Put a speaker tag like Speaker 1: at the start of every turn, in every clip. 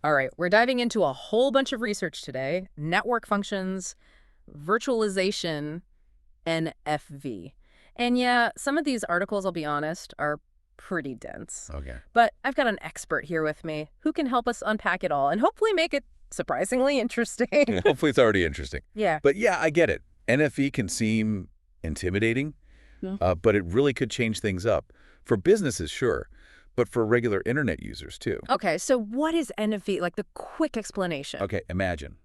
Speaker 1: All right, we're diving into a whole bunch of research today. Network functions, virtualization, NFV. And yeah, some of these articles, I'll be honest, are pretty dense.
Speaker 2: Okay.
Speaker 1: But I've got an expert here with me who can help us unpack it all and hopefully make it surprisingly interesting.
Speaker 2: Hopefully it's already interesting.
Speaker 1: Yeah.
Speaker 2: But yeah, I get it. NFV can seem intimidating,
Speaker 1: Yeah.
Speaker 2: but it really could change things up. For businesses, sure, but for regular internet users too.
Speaker 1: Okay, so what is NFV? Like the quick explanation.
Speaker 2: Okay, imagine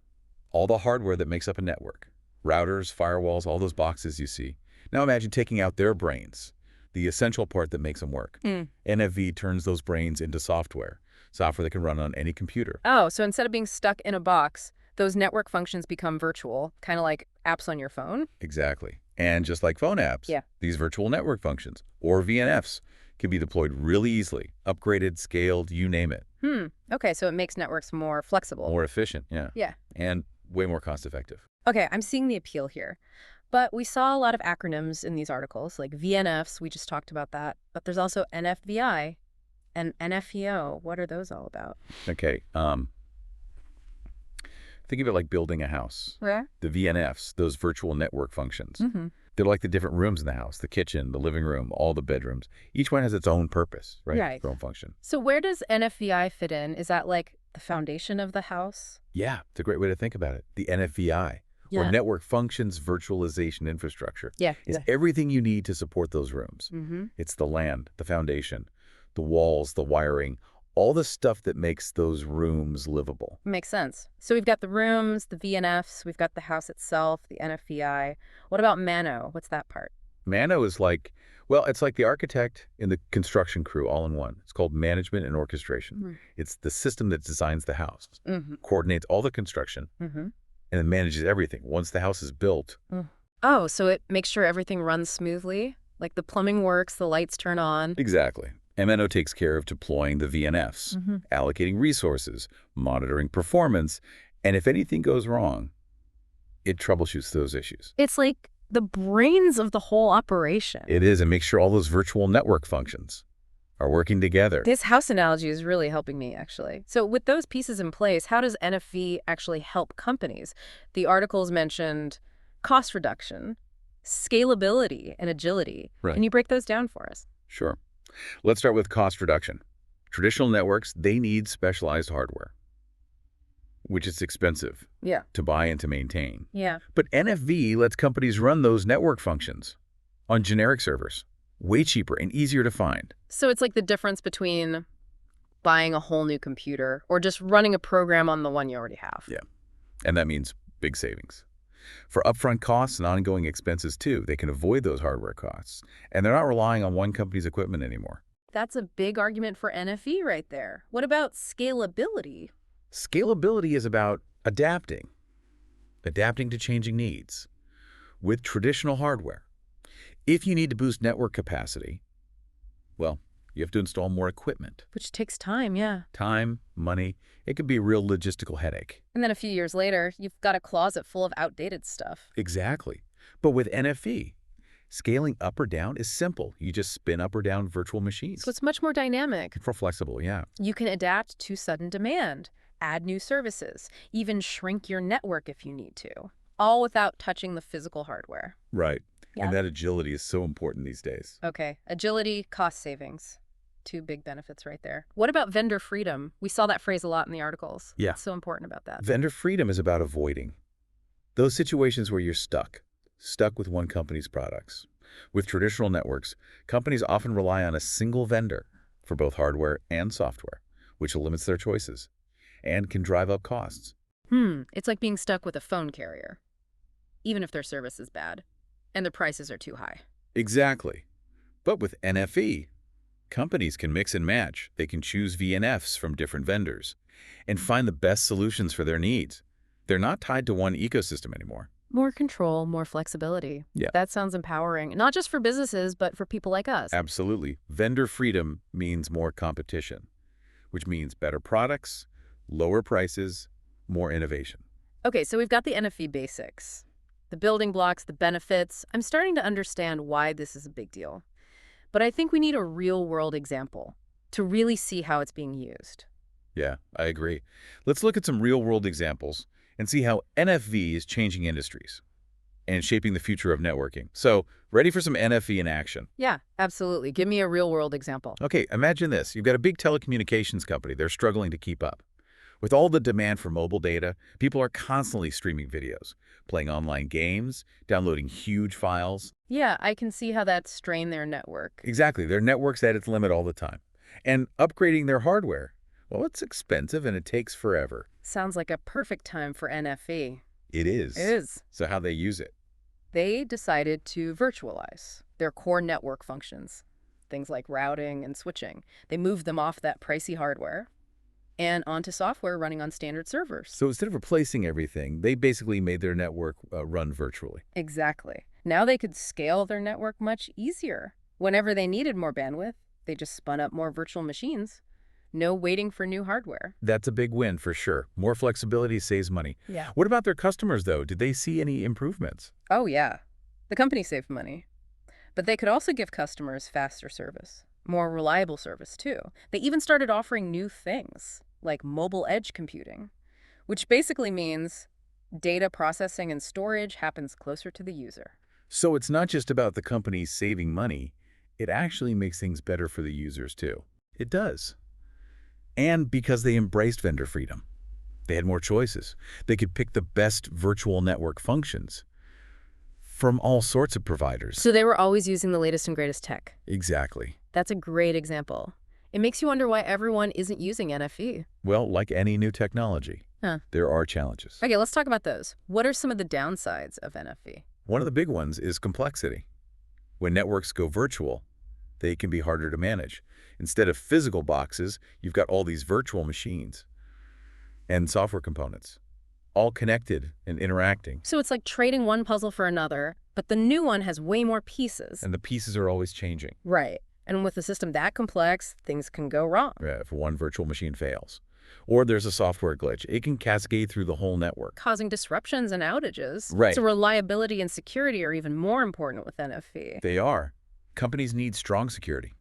Speaker 2: all the hardware that makes up a network. Routers, firewalls, all those boxes you see. Now imagine taking out their brains, the essential part that makes them work. NFV turns those brains into software that can run on any computer.
Speaker 1: Oh, so instead of being stuck in a box, those network functions become virtual, kind of like apps on your phone?
Speaker 2: Exactly. And just like phone apps,
Speaker 1: Yeah.
Speaker 2: these virtual network functions, or VNFs, can be deployed really easily, upgraded, scaled, you name it.
Speaker 1: Okay, so it makes networks more flexible.
Speaker 2: More efficient, yeah.
Speaker 1: Yeah.
Speaker 2: And way more cost-effective.
Speaker 1: Okay, I'm seeing the appeal here. But we saw a lot of acronyms in these articles, like VNFs, we just talked about that. But there's also NFVI and NFVO. What are those all about?
Speaker 2: Okay, think of it like building a house.
Speaker 1: Yeah.
Speaker 2: The VNFs, those virtual network functions,
Speaker 1: Mm-hmm.
Speaker 2: they're like the different rooms in the house, the kitchen, the living room, all the bedrooms. Each one has its own purpose, right?
Speaker 1: Right.
Speaker 2: Its own function.
Speaker 1: So where does NFVI fit in? Is that like the foundation of the house?
Speaker 2: Yeah, it's a great way to think about it. The NFVI, or Network Functions Virtualization Infrastructure,
Speaker 1: Yeah.
Speaker 2: is everything you need to support those rooms.
Speaker 1: Mm-hmm.
Speaker 2: It's the land, the foundation, the walls, the wiring, all the stuff that makes those rooms livable.
Speaker 1: Makes sense. So we've got the rooms, the VNFs, we've got the house itself, the NFVI. What about MANO? What's that part?
Speaker 2: MANO is like, well, it's like the architect and the construction crew all in one. It's called management and orchestration. It's the system that designs the house, coordinates all the construction, and then manages everything. Once the house is built,
Speaker 1: Oh, so it makes sure everything runs smoothly? Like the plumbing works, the lights turn on?
Speaker 2: exactly. MNO takes care of deploying the VNFs, allocating resources, monitoring performance, and if anything goes wrong, it troubleshoots those issues.
Speaker 1: It's like the brains of the whole operation.
Speaker 2: It is, and makes sure all those virtual network functions are working together.
Speaker 1: This house analogy is really helping me, actually. So with those pieces in place, how does NFV actually help companies? The articles mentioned cost reduction, scalability, and agility.
Speaker 2: Right.
Speaker 1: Can you break those down for us?
Speaker 2: Sure. Let's start with cost reduction. Traditional networks, they need specialized hardware, which is expensive to buy and to maintain.
Speaker 1: Yeah.
Speaker 2: But NFV lets companies run those network functions on generic servers, way cheaper and easier to find.
Speaker 1: So it's like the difference between buying a whole new computer or just running a program on the one you already have.
Speaker 2: Yeah. And that means big savings. For upfront costs and ongoing expenses too, they can avoid those hardware costs. And they're not relying on one company's equipment anymore.
Speaker 1: That's a big argument for NFV right there. What about scalability?
Speaker 2: Scalability is about adapting to changing needs with traditional hardware. If you need to boost network capacity, well, you have to install more equipment.
Speaker 1: Which takes time, yeah.
Speaker 2: Time, money, it could be a real logistical headache.
Speaker 1: And then a few years later, you've got a closet full of outdated stuff.
Speaker 2: Exactly. But with NFV, scaling up or down is simple. You just spin up or down virtual machines.
Speaker 1: So it's much more dynamic.
Speaker 2: For flexible, yeah.
Speaker 1: You can adapt to sudden demand, add new services, even shrink your network if you need to, all without touching the physical hardware.
Speaker 2: Right.
Speaker 1: Yeah.
Speaker 2: And that agility is so important these days.
Speaker 1: Okay, agility, cost savings. Two big benefits right there. What about vendor freedom? We saw that phrase a lot in the articles.
Speaker 2: Yeah.
Speaker 1: What's so important about that?
Speaker 2: Vendor freedom is about avoiding those situations where you're stuck with one company's products. With traditional networks, companies often rely on a single vendor for both hardware and software, which limits their choices and can drive up costs.
Speaker 1: It's like being stuck with a phone carrier, even if their service is bad and the prices are too high.
Speaker 2: Exactly. But with NFV, companies can mix and match. They can choose VNFs from different vendors and find the best solutions for their needs. They're not tied to one ecosystem anymore.
Speaker 1: More control, more flexibility.
Speaker 2: Yeah.
Speaker 1: That sounds empowering, not just for businesses, but for people like us.
Speaker 2: Absolutely. Vendor freedom means more competition, which means better products, lower prices, more innovation.
Speaker 1: Okay, so we've got the NFV basics, the building blocks, the benefits. I'm starting to understand why this is a big deal. But I think we need a real-world example to really see how it's being used.
Speaker 2: Yeah, I agree. Let's look at some real-world examples and see how NFV is changing industries and shaping the future of networking. So, ready for some NFV in action?
Speaker 1: Yeah, absolutely. Give me a real-world example.
Speaker 2: Okay, imagine this. You've got a big telecommunications company. They're struggling to keep up. With all the demand for mobile data, people are constantly streaming videos, playing online games, downloading huge files.
Speaker 1: Yeah, I can see how that strained their network.
Speaker 2: Exactly, their network's at its limit all the time. And upgrading their hardware, well, it's expensive and it takes forever.
Speaker 1: Sounds like a perfect time for NFV.
Speaker 2: It is.
Speaker 1: It is.
Speaker 2: So how they use it?
Speaker 1: They decided to virtualize their core network functions, things like routing and switching. They moved them off that pricey hardware and onto software running on standard servers.
Speaker 2: So instead of replacing everything, they basically made their network run virtually.
Speaker 1: Exactly. Now they could scale their network much easier. Whenever they needed more bandwidth, they just spun up more virtual machines. No waiting for new hardware.
Speaker 2: That's a big win for sure. More flexibility saves money.
Speaker 1: Yeah.
Speaker 2: What about their customers, though? Did they see any improvements?
Speaker 1: Oh, yeah. The company saved money. But they could also give customers faster service, more reliable service, too. They even started offering new things, like mobile edge computing, which basically means data processing and storage happens closer to the user.
Speaker 2: So it's not just about the company saving money. It actually makes things better for the users, too. It does. And because they embraced vendor freedom. They had more choices. They could pick the best virtual network functions from all sorts of providers.
Speaker 1: So they were always using the latest and greatest tech.
Speaker 2: Exactly.
Speaker 1: That's a great example. It makes you wonder why everyone isn't using NFV.
Speaker 2: Well, like any new technology, there are challenges.
Speaker 1: Okay, let's talk about those. What are some of the downsides of NFV?
Speaker 2: One of the big ones is complexity. When networks go virtual, they can be harder to manage. Instead of physical boxes, you've got all these virtual machines and software components, all connected and interacting.
Speaker 1: So it's like trading one puzzle for another, but the new one has way more pieces.
Speaker 2: And the pieces are always changing.
Speaker 1: Right. And with a system that complex, things can go wrong.
Speaker 2: If one virtual machine fails, or there's a software glitch, it can cascade through the whole network.
Speaker 1: Causing disruptions and outages.
Speaker 2: Right.
Speaker 1: So reliability and security are even more important with NFV.
Speaker 2: They are. Companies need strong security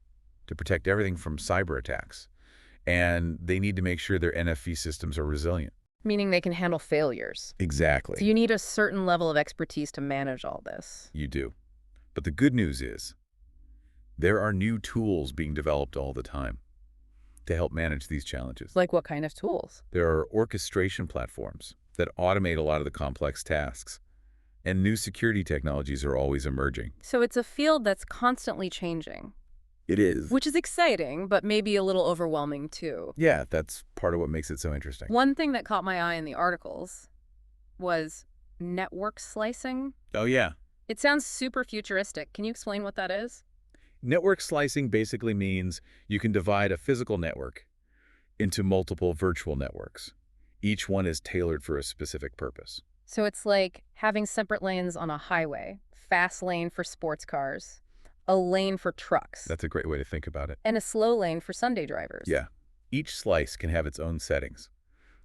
Speaker 2: to protect everything from cyber attacks. And they need to make sure their NFV systems are resilient.
Speaker 1: Meaning they can handle failures.
Speaker 2: Exactly.
Speaker 1: So you need a certain level of expertise to manage all this.
Speaker 2: You do. But the good news is, there are new tools being developed all the time to help manage these challenges.
Speaker 1: Like what kind of tools?
Speaker 2: There are orchestration platforms that automate a lot of the complex tasks. And new security technologies are always emerging.
Speaker 1: So it's a field that's constantly changing.
Speaker 2: It is.
Speaker 1: Which is exciting, but maybe a little overwhelming too.
Speaker 2: Yeah, that's part of what makes it so interesting.
Speaker 1: One thing that caught my eye in the articles was network slicing.
Speaker 2: Oh, yeah.
Speaker 1: It sounds super futuristic. Can you explain what that is?
Speaker 2: Network slicing basically means you can divide a physical network into multiple virtual networks. Each one is tailored for a specific purpose.
Speaker 1: So it's like having separate lanes on a highway, fast lane for sports cars, a lane for trucks,
Speaker 2: That's a great way to think about it.
Speaker 1: and a slow lane for Sunday drivers.
Speaker 2: Yeah. Each slice can have its own settings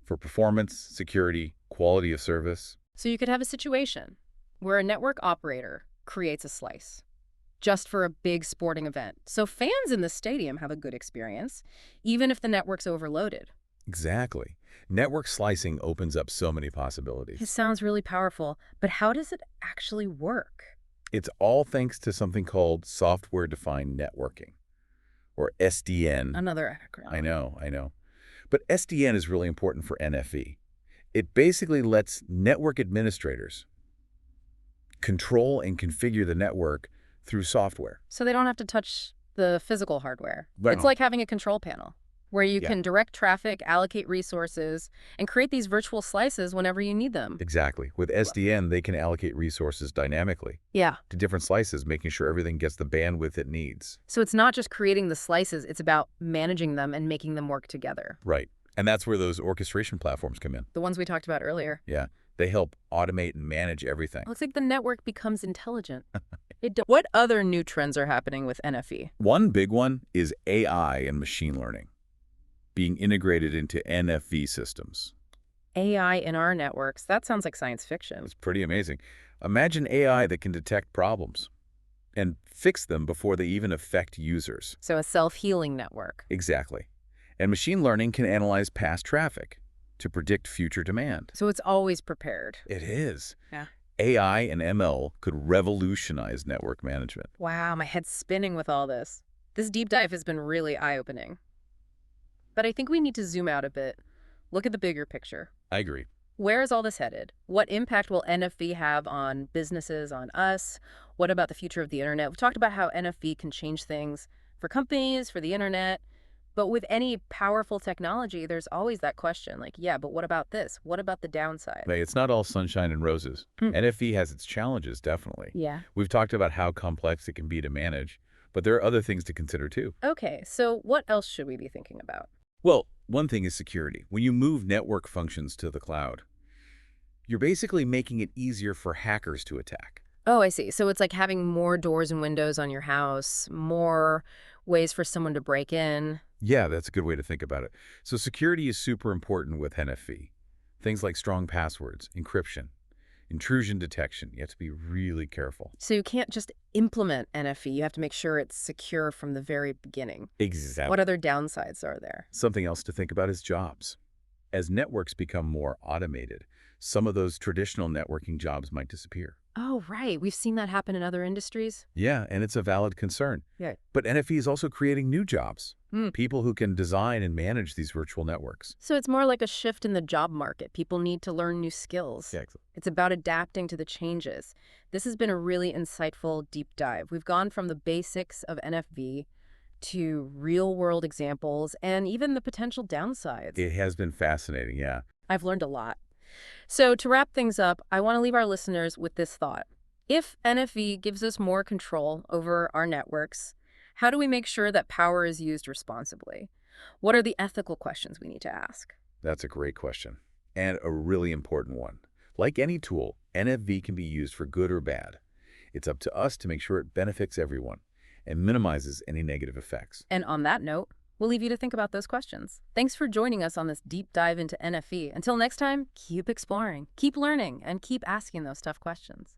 Speaker 2: for performance, security, quality of service.
Speaker 1: So you could have a situation where a network operator creates a slice just for a big sporting event. So fans in the stadium have a good experience, even if the network's overloaded.
Speaker 2: Exactly. Network slicing opens up so many
Speaker 1: It
Speaker 2: possibilities.
Speaker 1: sounds really powerful, but how does it actually work?
Speaker 2: It's all thanks to something called software-defined networking, or SDN.
Speaker 1: Another acronym.
Speaker 2: I know. But SDN is really important for NFV. It basically lets network administrators control and configure the network through software.
Speaker 1: So they don't have to touch the physical hardware.
Speaker 2: Right.
Speaker 1: It's like having a control panel where you
Speaker 2: Yeah.
Speaker 1: can direct traffic, allocate resources, and create these virtual slices whenever you need them.
Speaker 2: Exactly. With SDN, they can allocate resources dynamically
Speaker 1: Yeah.
Speaker 2: to different slices, making sure everything gets the bandwidth it needs.
Speaker 1: So it's not just creating the slices, it's about managing them and making them work together.
Speaker 2: Right. And that's where those orchestration platforms come in.
Speaker 1: The ones we talked about earlier.
Speaker 2: Yeah. They help automate and manage everything.
Speaker 1: Looks like the network becomes intelligent. What other new trends are happening with NFV?
Speaker 2: One big one is AI and machine learning being integrated into NFV systems.
Speaker 1: AI in our networks, that sounds like science fiction.
Speaker 2: It's pretty amazing. Imagine AI that can detect problems and fix them before they even affect users.
Speaker 1: So a self-healing network.
Speaker 2: Exactly. And machine learning can analyze past traffic to predict future demand.
Speaker 1: So it's always prepared.
Speaker 2: It is.
Speaker 1: Yeah.
Speaker 2: AI and ML could revolutionize network management.
Speaker 1: Wow, my head's spinning with all this. This deep dive has been really eye-opening. But I think we need to zoom out a bit. Look at the bigger picture.
Speaker 2: I agree.
Speaker 1: Where is all this headed? What impact will NFV have on businesses, on us? What about the future of the internet? We've talked about how NFV can change things for companies, for the internet. But with any powerful technology, there's always that question, like, yeah, but what about this? What about the downside?
Speaker 2: Hey, it's not all sunshine and roses. NFV has its challenges, definitely.
Speaker 1: Yeah.
Speaker 2: We've talked about how complex it can be to manage, but there are other things to consider too.
Speaker 1: Okay, so what else should we be thinking about?
Speaker 2: Well, one thing is security. When you move network functions to the cloud, you're basically making it easier for hackers to attack.
Speaker 1: Oh, I see. So it's like having more doors and windows on your house, more ways for someone to break in.
Speaker 2: Yeah, that's a good way to think about it. So security is super important with NFV. Things like strong passwords, encryption, intrusion detection. You have to be really careful.
Speaker 1: So you can't just implement NFV. You have to make sure it's secure from the very beginning.
Speaker 2: Exactly.
Speaker 1: What other downsides are there?
Speaker 2: Something else to think about is jobs. As networks become more automated, some of those traditional networking jobs might disappear.
Speaker 1: Oh, right. We've seen that happen in other industries.
Speaker 2: Yeah, and it's a valid concern.
Speaker 1: Yeah.
Speaker 2: But NFV is also creating new jobs.
Speaker 1: Hmm.
Speaker 2: People who can design and manage these virtual networks.
Speaker 1: So it's more like a shift in the job market. People need to learn new skills.
Speaker 2: Yeah,
Speaker 1: It's about adapting to the changes. This has been a really insightful deep dive. We've gone from the basics of NFV to real-world examples and even the potential downsides.
Speaker 2: it has been fascinating, yeah.
Speaker 1: I've learned a lot. So to wrap things up, I want to leave our listeners with this thought. If NFV gives us more control over our networks, how do we make sure that power is used responsibly? What are the ethical questions we need to ask?
Speaker 2: That's a great question, and a really important one. Like any tool, NFV can be used for good or bad. It's up to us to make sure it benefits everyone and minimizes any negative effects.
Speaker 1: And on that note, we'll leave you to think about those questions. Thanks for joining us on this deep dive into NFV. Until next time, keep exploring, keep learning, and keep asking those tough questions.